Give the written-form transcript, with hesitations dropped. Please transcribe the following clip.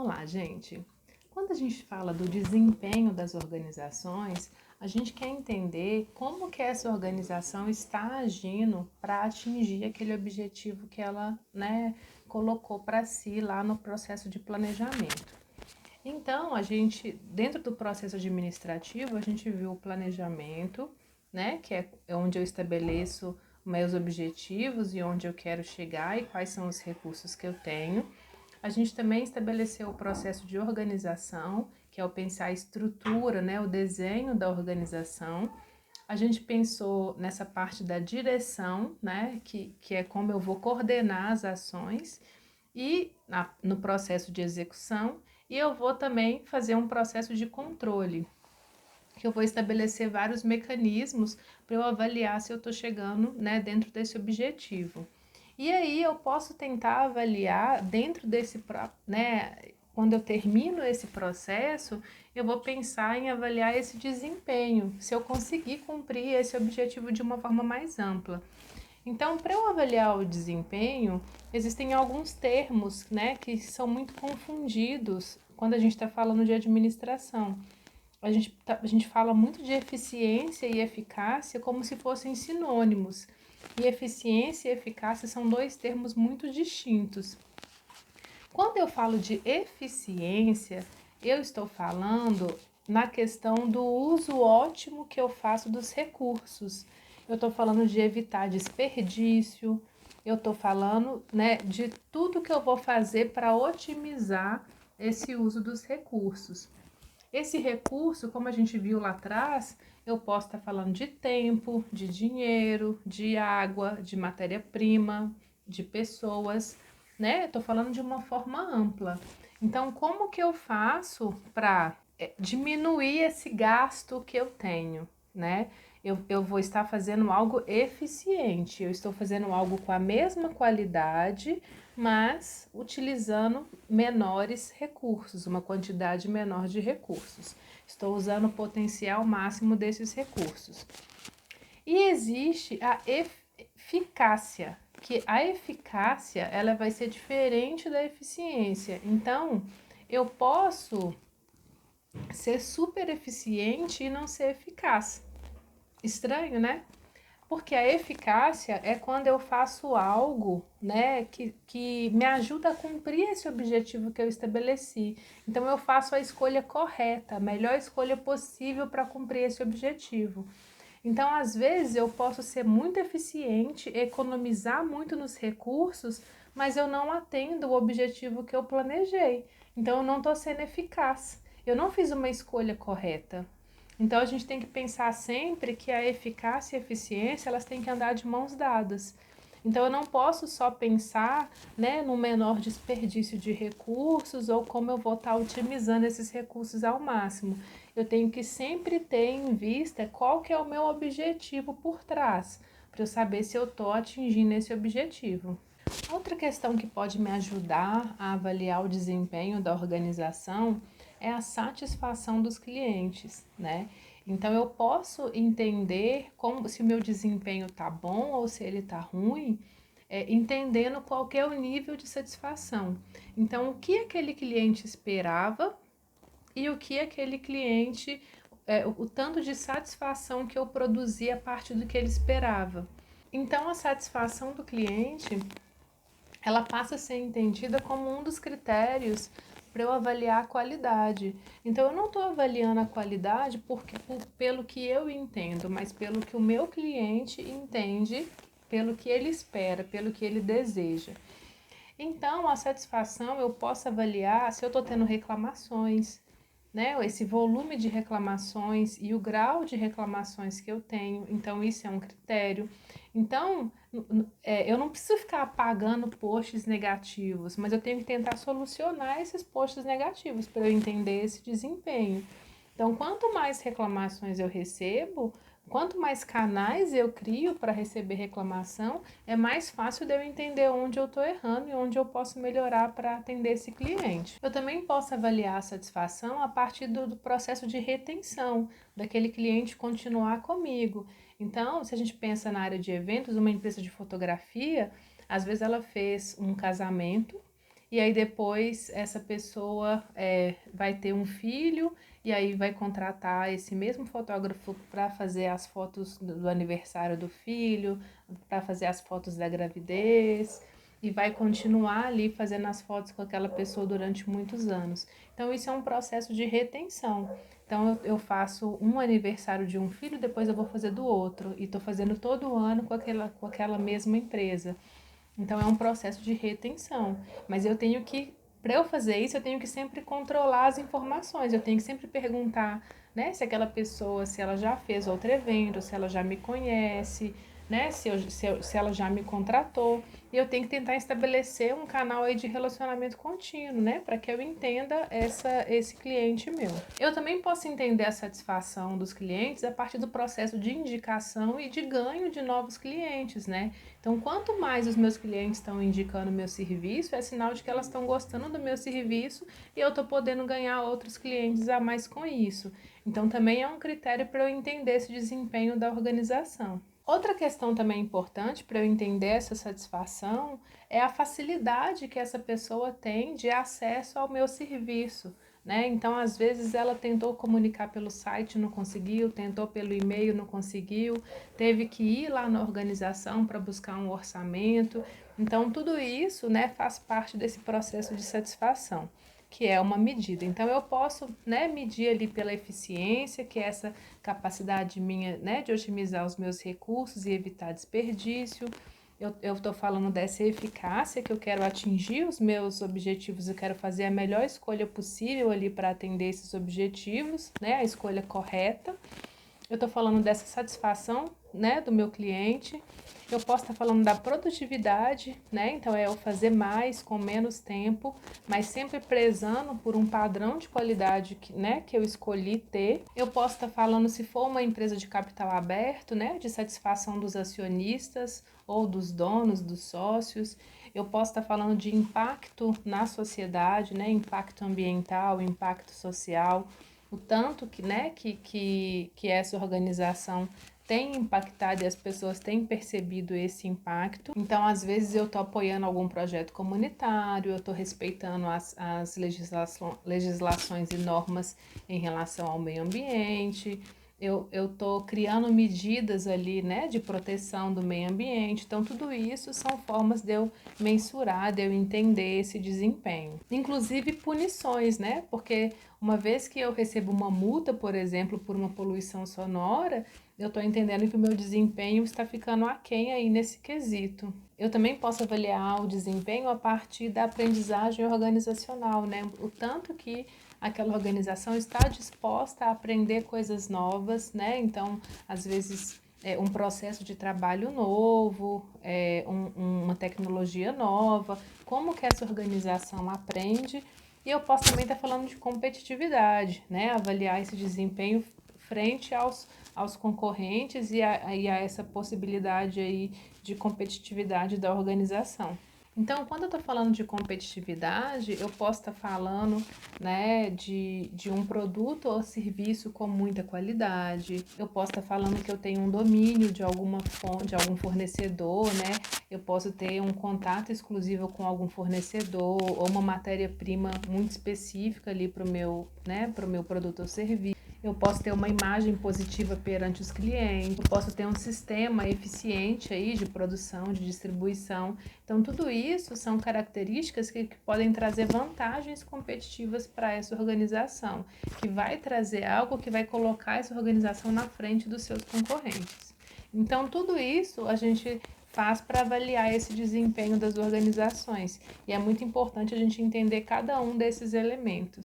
Olá, gente. Quando a gente fala do desempenho das organizações, a gente quer entender como que essa organização está agindo para atingir aquele objetivo que ela, colocou para si lá no processo de planejamento. Então, dentro do processo administrativo, a gente viu o planejamento, que é onde eu estabeleço meus objetivos e onde eu quero chegar e quais são os recursos que eu tenho. A gente também estabeleceu o processo de organização, que é o pensar a estrutura, o desenho da organização. A gente pensou nessa parte da direção, que é como eu vou coordenar as ações, e no processo de execução, e eu vou também fazer um processo de controle, que eu vou estabelecer vários mecanismos para eu avaliar se eu estou chegando dentro desse objetivo. E aí eu posso tentar avaliar dentro desse, quando eu termino esse processo, eu vou pensar em avaliar esse desempenho, se eu conseguir cumprir esse objetivo de uma forma mais ampla. Então, para eu avaliar o desempenho, existem alguns termos, que são muito confundidos quando a gente está falando de administração. A gente fala muito de eficiência e eficácia como se fossem sinônimos. E eficiência e eficácia são dois termos muito distintos. Quando eu falo de eficiência, eu estou falando na questão do uso ótimo que eu faço dos recursos. Eu estou falando de evitar desperdício, eu estou falando de tudo que eu vou fazer para otimizar esse uso dos recursos. Esse recurso, como a gente viu lá atrás, eu posso estar falando de tempo, de dinheiro, de água, de matéria-prima, de pessoas, Estou falando de uma forma ampla. Então, como que eu faço para diminuir esse gasto que eu tenho, Eu vou estar fazendo algo eficiente, eu estou fazendo algo com a mesma qualidade, mas utilizando menores recursos, uma quantidade menor de recursos. Estou usando o potencial máximo desses recursos. E existe a eficácia, que a eficácia ela vai ser diferente da eficiência. Então, eu posso ser super eficiente e não ser eficaz. Estranho, né? Porque a eficácia é quando eu faço algo, que me ajuda a cumprir esse objetivo que eu estabeleci. Então, eu faço a escolha correta, a melhor escolha possível para cumprir esse objetivo. Então, às vezes, eu posso ser muito eficiente, economizar muito nos recursos, mas eu não atendo o objetivo que eu planejei. Então, eu não estou sendo eficaz. Eu não fiz uma escolha correta. Então, a gente tem que pensar sempre que a eficácia e a eficiência, elas têm que andar de mãos dadas. Então, eu não posso só pensar no menor desperdício de recursos ou como eu vou estar otimizando esses recursos ao máximo. Eu tenho que sempre ter em vista qual que é o meu objetivo por trás, para eu saber se eu estou atingindo esse objetivo. Outra questão que pode me ajudar a avaliar o desempenho da organização é a satisfação dos clientes, Então, eu posso entender se o meu desempenho está bom ou se ele está ruim, entendendo qual que é o nível de satisfação. Então, o que aquele cliente esperava e o que aquele cliente, o tanto de satisfação que eu produzi a partir do que ele esperava. Então, a satisfação do cliente, ela passa a ser entendida como um dos critérios para eu avaliar a qualidade. Então, eu não estou avaliando a qualidade pelo que eu entendo, mas pelo que o meu cliente entende, pelo que ele espera, pelo que ele deseja. Então, a satisfação eu posso avaliar se eu estou tendo reclamações, esse volume de reclamações e o grau de reclamações que eu tenho. Então, isso é um critério. Então, eu não preciso ficar apagando posts negativos, mas eu tenho que tentar solucionar esses posts negativos para eu entender esse desempenho. Então, quanto mais reclamações eu recebo, quanto mais canais eu crio para receber reclamação, é mais fácil de eu entender onde eu estou errando e onde eu posso melhorar para atender esse cliente. Eu também posso avaliar a satisfação a partir do processo de retenção, daquele cliente continuar comigo. Então, se a gente pensa na área de eventos, uma empresa de fotografia, às vezes ela fez um casamento e aí depois essa pessoa vai ter um filho, e aí vai contratar esse mesmo fotógrafo para fazer as fotos do aniversário do filho, para fazer as fotos da gravidez, e vai continuar ali fazendo as fotos com aquela pessoa durante muitos anos. Então, isso é um processo de retenção. Então, eu faço um aniversário de um filho, depois eu vou fazer do outro, e estou fazendo todo ano com aquela mesma empresa. Então, é um processo de retenção. Mas eu tenho que, para eu fazer isso, eu tenho que sempre controlar as informações, eu tenho que sempre perguntar, né, se aquela pessoa, se ela já fez outro evento, se ela já me conhece, né, se ela já me contratou. E eu tenho que tentar estabelecer um canal aí de relacionamento contínuo, né, para que eu entenda esse cliente meu. Eu também posso entender a satisfação dos clientes a partir do processo de indicação e de ganho de novos clientes, né? Então, quanto mais os meus clientes estão indicando o meu serviço, é sinal de que elas estão gostando do meu serviço e eu estou podendo ganhar outros clientes a mais com isso. Então, também é um critério para eu entender esse desempenho da organização. Outra questão também importante para eu entender essa satisfação é a facilidade que essa pessoa tem de acesso ao meu serviço, né? Então, às vezes ela tentou comunicar pelo site, não conseguiu, tentou pelo e-mail, não conseguiu, teve que ir lá na organização para buscar um orçamento. Então, tudo isso, né, faz parte desse processo de satisfação, que é uma medida. Então, eu posso, né, medir ali pela eficiência, que é essa capacidade minha, né, de otimizar os meus recursos e evitar desperdício. Eu estou falando dessa eficácia, que eu quero atingir os meus objetivos, eu quero fazer a melhor escolha possível ali para atender esses objetivos, né, a escolha correta. Eu estou falando dessa satisfação, né, do meu cliente. Eu posso estar falando da produtividade, né? Então é eu fazer mais com menos tempo, mas sempre prezando por um padrão de qualidade que, né, que eu escolhi ter. Eu posso estar falando, se for uma empresa de capital aberto, né, de satisfação dos acionistas ou dos donos, dos sócios. Eu posso estar falando de impacto na sociedade, né, impacto ambiental, impacto social, o tanto que, né, que essa organização tem impactado e as pessoas têm percebido esse impacto. Então, às vezes, eu estou apoiando algum projeto comunitário, eu estou respeitando as legislações e normas em relação ao meio ambiente, eu estou criando medidas ali, né, de proteção do meio ambiente. Então, tudo isso são formas de eu mensurar, de eu entender esse desempenho. Inclusive punições, né? Porque uma vez que eu recebo uma multa, por exemplo, por uma poluição sonora, eu estou entendendo que o meu desempenho está ficando aquém aí nesse quesito. Eu também posso avaliar o desempenho a partir da aprendizagem organizacional, né? O tanto que aquela organização está disposta a aprender coisas novas, né? Então, às vezes, um processo de trabalho novo, uma tecnologia nova, como que essa organização aprende. E eu posso também estar falando de competitividade, né? Avaliar esse desempenho frente aos concorrentes e a essa possibilidade aí de competitividade da organização. Então, quando eu estou falando de competitividade, eu posso estar falando, né, de um produto ou serviço com muita qualidade. Eu posso estar falando que eu tenho um domínio de alguma fonte, de algum fornecedor, né? Eu posso ter um contato exclusivo com algum fornecedor ou uma matéria-prima muito específica ali para o meu, né, para o meu produto ou serviço. Eu posso ter uma imagem positiva perante os clientes, eu posso ter um sistema eficiente aí de produção, de distribuição. Então, tudo isso são características que podem trazer vantagens competitivas para essa organização, que vai trazer algo que vai colocar essa organização na frente dos seus concorrentes. Então, tudo isso a gente faz para avaliar esse desempenho das organizações, e é muito importante a gente entender cada um desses elementos.